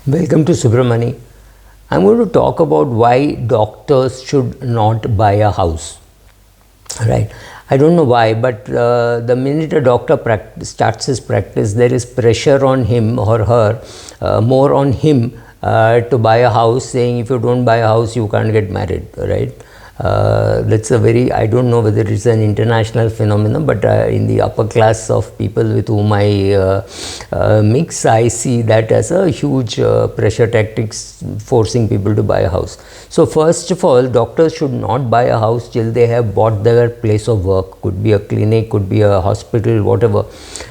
Welcome to Subramani. I'm going to talk about why doctors should not buy a house. Right? I don't know why, but the minute a doctor starts his practice, there is pressure on him or her, more on him to buy a house, saying if you don't buy a house, you can't get married. Right? That's a very, I don't know whether it's an international phenomenon, but in the upper class of people with whom I mix, I see that as a huge pressure tactics forcing people to buy a house. So first of all, doctors should not buy a house till they have bought their place of work. Could be a clinic, could be a hospital, whatever.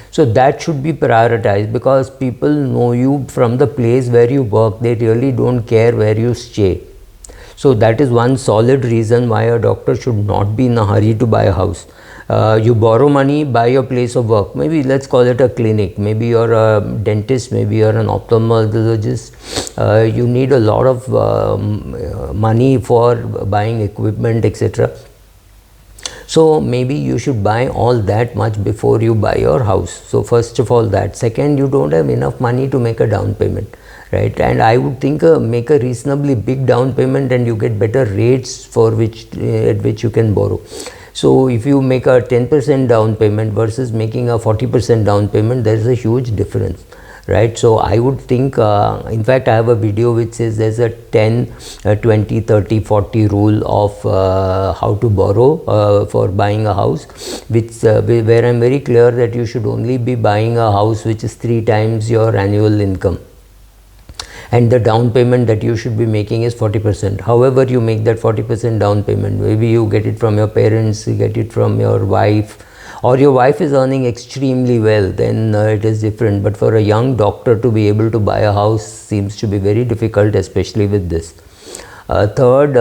So that should be prioritized, because people know you from the place where you work. They really don't care where you stay. So that is one solid reason why a doctor should not be in a hurry to buy a house. You borrow money, buy your place of work. Maybe let's call it a clinic. Maybe you're a dentist, maybe you're an ophthalmologist. You need a lot of money for buying equipment, etc. So maybe you should buy all that much before you buy your house. So first of all that. Second, you don't have enough money to make a down payment. Right, and I would think make a reasonably big down payment and you get better rates for at which you can borrow. So if you make a 10% down payment versus making a 40% down payment, there is a huge difference. Right, so I would think, in fact I have a video which says there's a 10, 20, 30, 40 rule of how to borrow for buying a house, which where I'm very clear that you should only be buying a house which is 3 times your annual income. And the down payment that you should be making is 40%. However you make that 40% down payment, maybe you get it from your parents, you get it from your wife, or your wife is earning extremely well, then it is different. But for a young doctor to be able to buy a house seems to be very difficult, especially with this. Third,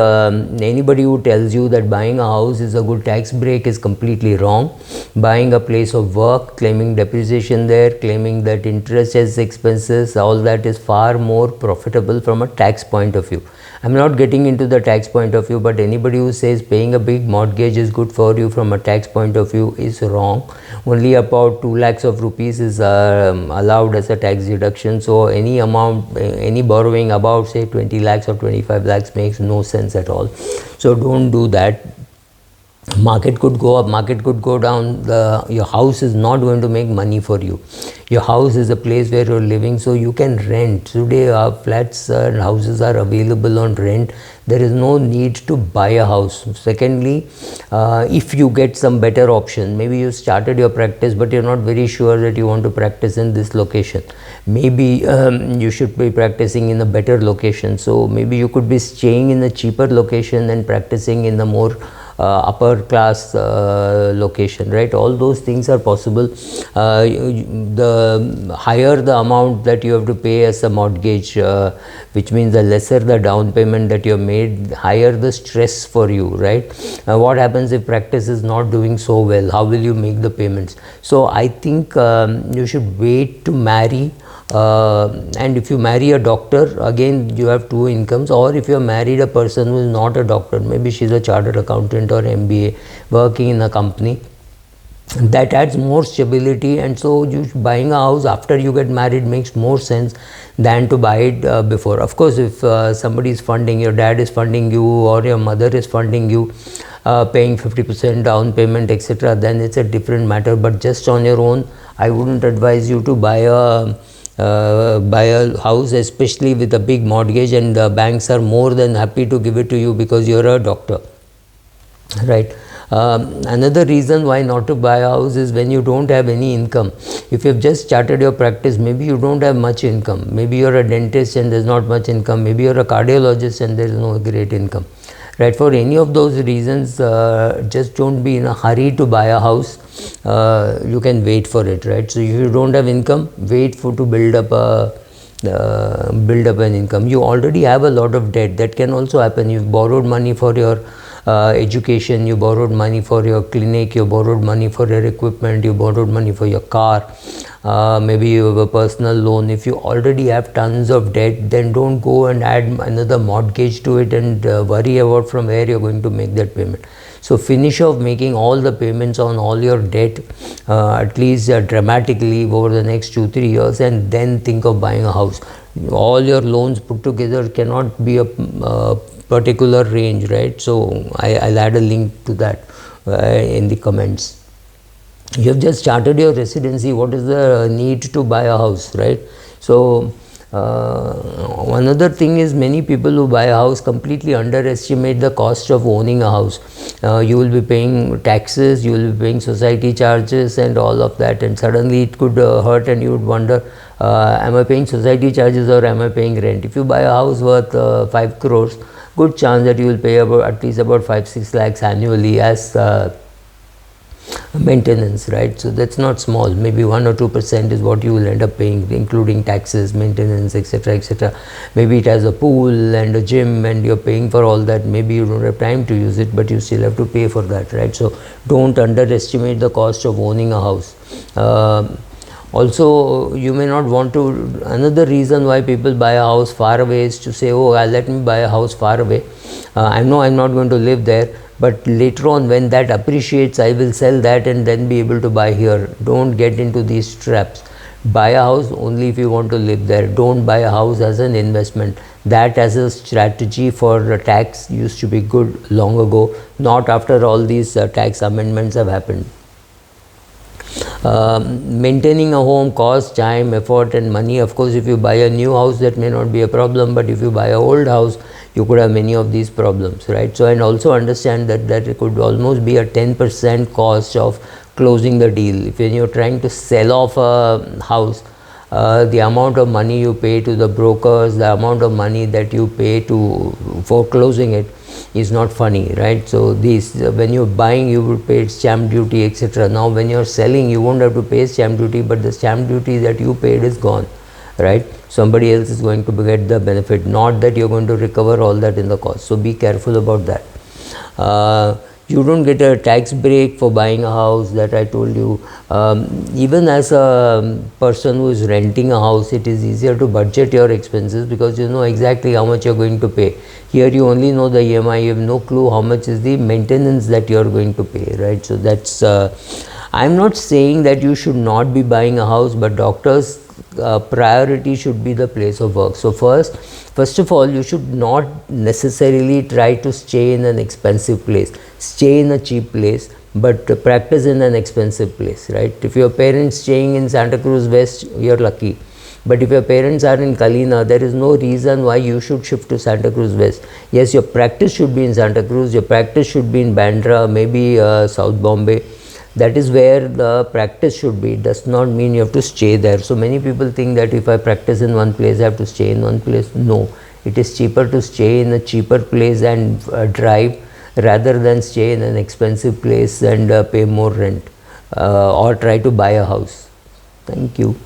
anybody who tells you that buying a house is a good tax break is completely wrong. Buying a place of work, claiming depreciation there, claiming that interest as expenses, all that is far more profitable from a tax point of view. I'm not getting into the tax point of view, but anybody who says paying a big mortgage is good for you from a tax point of view is wrong. Only about 2 lakhs of rupees is allowed as a tax deduction. So any amount, any borrowing about say 20 lakhs or 25 lakhs makes no sense at all. So don't do that. Market could go up, market could go down. Your house is not going to make money for you. Your house is a place where you're living, so you can rent. Today flats and houses are available on rent. There is no need to buy a house. Secondly, if you get some better option, maybe you started your practice but you're not very sure that you want to practice in this location. Maybe you should be practicing in a better location. So maybe you could be staying in a cheaper location and practicing in the more upper class location, right? All those things are possible. The higher the amount that you have to pay as a mortgage, which means the lesser the down payment that you have made, higher the stress for you, right? What happens if practice is not doing so well? How will you make the payments? So I think you should wait to marry. And if you marry a doctor, again you have 2 incomes. Or if you have married a person who is not a doctor, maybe she's a chartered accountant or MBA working in a company, that adds more stability. And so buying a house after you get married makes more sense than to buy it before. Of course, if somebody is funding, your dad is funding you or your mother is funding you, paying 50% down payment, etc., then it's a different matter. But just on your own, I wouldn't advise you to buy a house, especially with a big mortgage, and the banks are more than happy to give it to you because you're a doctor, right? Another reason why not to buy a house is when you don't have any income. If you've just started your practice, maybe you don't have much income. Maybe you're a dentist and there's not much income. Maybe you're a cardiologist and there's no great income. Right, for any of those reasons, just don't be in a hurry to buy a house. You can wait for it, right? So if you don't have income, wait to build up an income. You already have a lot of debt. That can also happen. You've borrowed money for your education, you borrowed money for your clinic, you borrowed money for your equipment, you borrowed money for your car, maybe you have a personal loan. If you already have tons of debt, then don't go and add another mortgage to it and worry about from where you're going to make that payment. So finish off making all the payments on all your debt, at least dramatically over the next 2-3 years, and then think of buying a house. all your loans put together cannot be a particular range, right? So I'll add a link to that in the comments. You have just started your residency, what is the need to buy a house, right? So one other thing is, many people who buy a house completely underestimate the cost of owning a house. You will be paying taxes, you will be paying society charges and all of that, and suddenly it could hurt and you would wonder, am I paying society charges or am I paying rent? If you buy a house worth 5 crores, good chance that you will pay about at least about 5-6 lakhs annually as maintenance, right? So that's not small. Maybe 1 or 2% is what you will end up paying, including taxes, maintenance, etc., etc. Maybe it has a pool and a gym and you're paying for all that. Maybe you don't have time to use it, but you still have to pay for that, right? So don't underestimate the cost of owning a house. Also, you may not want to, another reason why people buy a house far away is to say, oh, let me buy a house far away. I know I'm not going to live there, but later on when that appreciates, I will sell that and then be able to buy here. Don't get into these traps. Buy a house only if you want to live there. Don't buy a house as an investment. That as a strategy for tax used to be good long ago, not after all these tax amendments have happened. Maintaining a home costs time, effort and money. Of course, if you buy a new house, that may not be a problem, but if you buy an old house, you could have many of these problems, right? So, and also understand that it could almost be a 10% cost of closing the deal. If you're trying to sell off a house, the amount of money you pay to the brokers, the amount of money that you pay for closing it is not funny, right? So these, when you're buying, you would pay stamp duty, etc. Now when you're selling, you won't have to pay stamp duty, but the stamp duty that you paid is gone, right? Somebody else is going to get the benefit, not that you're going to recover all that in the cost. So be careful about that. You don't get a tax break for buying a house, that I told you. Even as a person who is renting a house, it is easier to budget your expenses because you know exactly how much you're going to pay. Here you only know the EMI, you have no clue how much is the maintenance that you're going to pay, right? So that's, I'm not saying that you should not be buying a house, but doctors' priority should be the place of work. So first of all, you should not necessarily try to stay in an expensive place. Stay in a cheap place, but practice in an expensive place, right? If your parents staying in Santa Cruz West, you're lucky. But if your parents are in Kalina, there is no reason why you should shift to Santa Cruz West. Yes, your practice should be in Santa Cruz, your practice should be in Bandra, maybe South Bombay. That is where the practice should be. It does not mean you have to stay there. So many people think that if I practice in one place, I have to stay in one place. No, it is cheaper to stay in a cheaper place and drive rather than stay in an expensive place and pay more rent or try to buy a house. Thank you.